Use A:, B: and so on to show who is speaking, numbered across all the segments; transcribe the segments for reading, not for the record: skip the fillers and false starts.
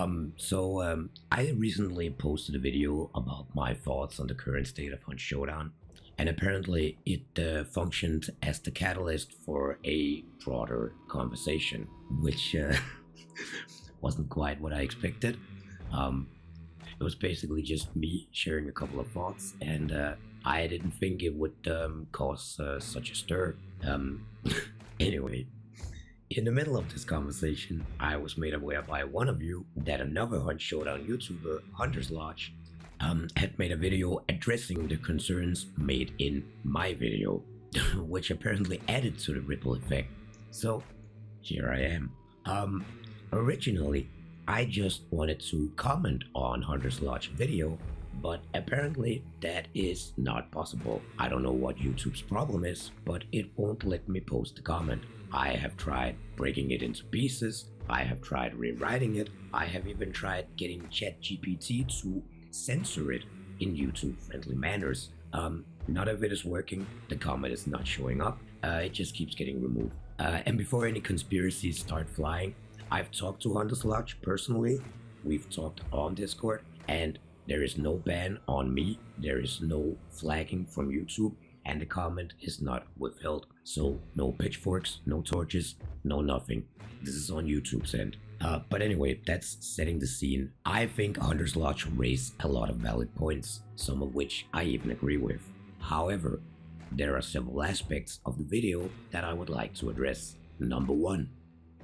A: I recently posted a video about my thoughts on the current state of Hunt Showdown, and apparently it functioned as the catalyst for a broader conversation, which wasn't quite what I expected. It was basically just me sharing a couple of thoughts, and I didn't think it would cause such a stir. Anyway, in the middle of this conversation, I was made aware by one of you that another Hunt Showdown YouTuber, Hunter's Lodge, had made a video addressing the concerns made in my video, which apparently added to the ripple effect. So, here I am. Originally, I just wanted to comment on Hunter's Lodge video, but apparently that is not possible. I don't know what YouTube's problem is, but it won't let me post a comment. I have tried breaking it into pieces, I have tried rewriting it, I have even tried getting ChatGPT to censor it in YouTube-friendly manners. None of it is working, the comment is not showing up, it just keeps getting removed. And before any conspiracies start flying, I've talked to Hunter's Lodge personally, we've talked on Discord, and there is no ban on me, there is no flagging from YouTube, and the comment is not withheld. So no pitchforks, no torches, no nothing. This is on YouTube's end. But anyway, that's setting the scene. I think Hunter's Lodge raised a lot of valid points, some of which I even agree with. However, there are several aspects of the video that I would like to address. Number one,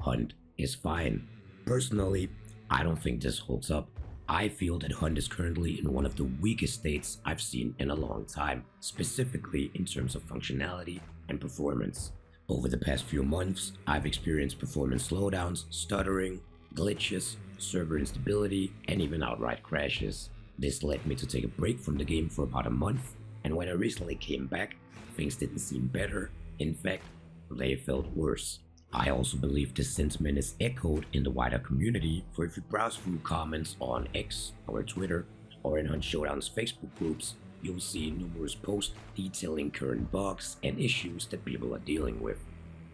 A: Hunt is fine. Personally, I don't think this holds up. I feel that Hunt is currently in one of the weakest states I've seen in a long time, specifically in terms of functionality and performance. Over the past few months, I've experienced performance slowdowns, stuttering, glitches, server instability, and even outright crashes. This led me to take a break from the game for about a month, and when I recently came back, things didn't seem better. In fact, they felt worse. I also believe this sentiment is echoed in the wider community, for if you browse through comments on X or Twitter or in Hunt Showdown's Facebook groups, you'll see numerous posts detailing current bugs and issues that people are dealing with.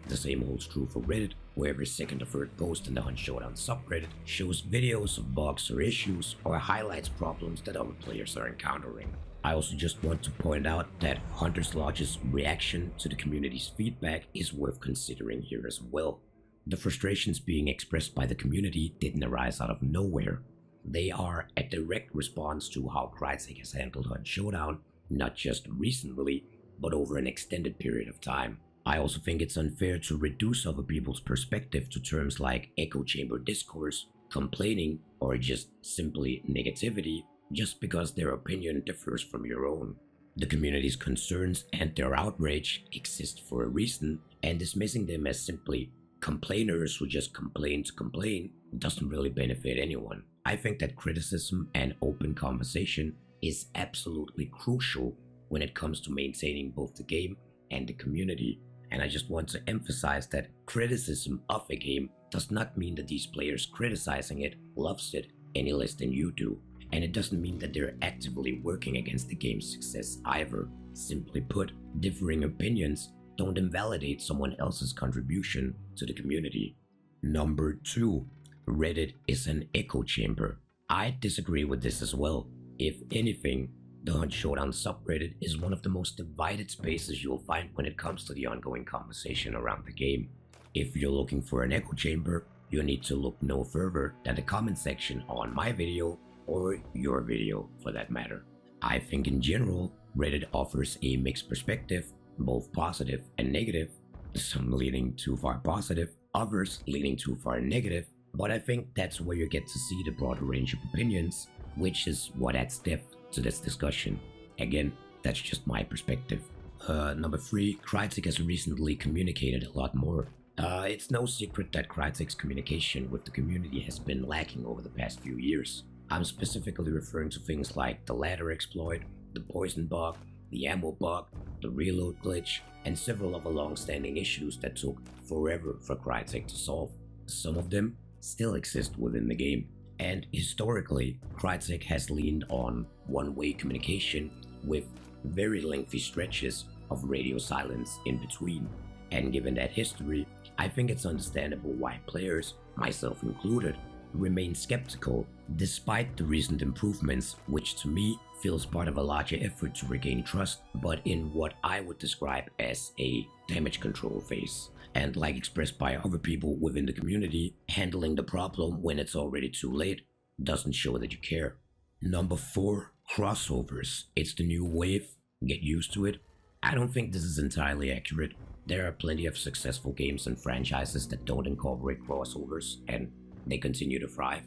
A: The same holds true for Reddit, where every second or third post in the Hunt Showdown subreddit shows videos of bugs or issues or highlights problems that other players are encountering. I also just want to point out that Hunter's Lodge's reaction to the community's feedback is worth considering here as well. The frustrations being expressed by the community didn't arise out of nowhere. They are a direct response to how Crytek has handled Hunt Showdown, not just recently, but over an extended period of time. I also think it's unfair to reduce other people's perspective to terms like echo chamber discourse, complaining, or just simply negativity, just because their opinion differs from your own. The community's concerns and their outrage exist for a reason, and dismissing them as simply complainers who just complain to complain doesn't really benefit anyone. I think that criticism and open conversation is absolutely crucial when it comes to maintaining both the game and the community. And I just want to emphasize that criticism of a game does not mean that these players criticizing it loves it any less than you do. And it doesn't mean that they're actively working against the game's success either. Simply put, differing opinions don't invalidate someone else's contribution to the community. Number 2. Reddit is an echo chamber. I disagree with this as well. If anything, the Hunt Showdown subreddit is one of the most divided spaces you'll find when it comes to the ongoing conversation around the game. If you're looking for an echo chamber, you need to look no further than the comment section on my video or your video for that matter. I think in general, Reddit offers a mixed perspective, both positive and negative, some leaning too far positive, others leaning too far negative, but I think that's where you get to see the broader range of opinions, which is what adds depth to this discussion. Again, that's just my perspective. Number 3, Crytek has recently communicated a lot more. It's no secret that Crytek's communication with the community has been lacking over the past few years. I'm specifically referring to things like the ladder exploit, the poison bug, the ammo bug, the reload glitch, and several other long-standing issues that took forever for Crytek to solve. Some of them still exist within the game, and historically, Crytek has leaned on one-way communication with very lengthy stretches of radio silence in between. And given that history, I think it's understandable why players, myself included, remain skeptical despite the recent improvements, which to me feels part of a larger effort to regain trust, but in what I would describe as a damage control phase. And like expressed by other people within the community, handling the problem when it's already too late doesn't show that you care. Number 4, crossovers. It's the new wave. Get used to it. I don't think this is entirely accurate. There are plenty of successful games and franchises that don't incorporate crossovers, and they continue to thrive.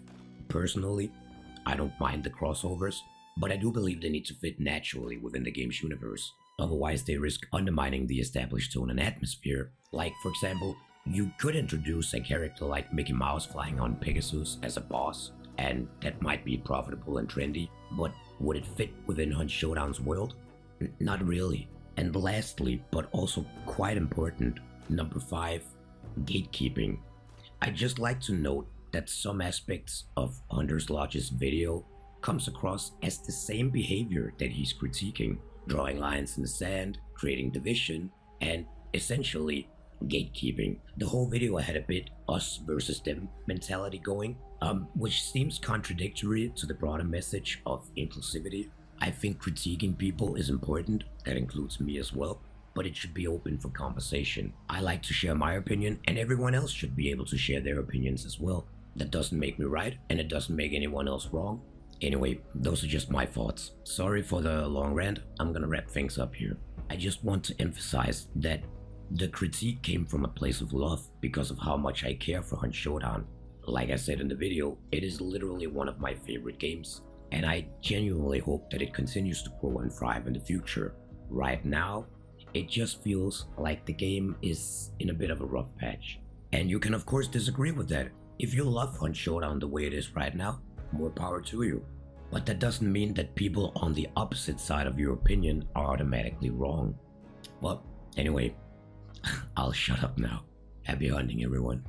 A: Personally, I don't mind the crossovers, but I do believe they need to fit naturally within the game's universe. Otherwise, they risk undermining the established tone and atmosphere. Like, for example, you could introduce a character like Mickey Mouse flying on Pegasus as a boss, and that might be profitable and trendy, but would it fit within Hunt Showdown's world? Not really. And lastly, but also quite important, number 5, gatekeeping. I'd just like to note that some aspects of Hunter's Lodge's video comes across as the same behavior that he's critiquing, drawing lines in the sand, creating division, and essentially gatekeeping. The whole video had a bit us versus them mentality going, which seems contradictory to the broader message of inclusivity. I think critiquing people is important, that includes me as well, but it should be open for conversation. I like to share my opinion, and everyone else should be able to share their opinions as well. That doesn't make me right, and it doesn't make anyone else wrong. Anyway, those are just my thoughts. Sorry for the long rant, I'm gonna wrap things up here. I just want to emphasize that the critique came from a place of love because of how much I care for Hunt Showdown. Like I said in the video, it is literally one of my favorite games, and I genuinely hope that it continues to grow and thrive in the future. Right now, it just feels like the game is in a bit of a rough patch. And you can of course disagree with that. If you love Hunt Showdown the way it is right now, more power to you. But that doesn't mean that people on the opposite side of your opinion are automatically wrong. Well, anyway, I'll shut up now. Happy hunting, everyone.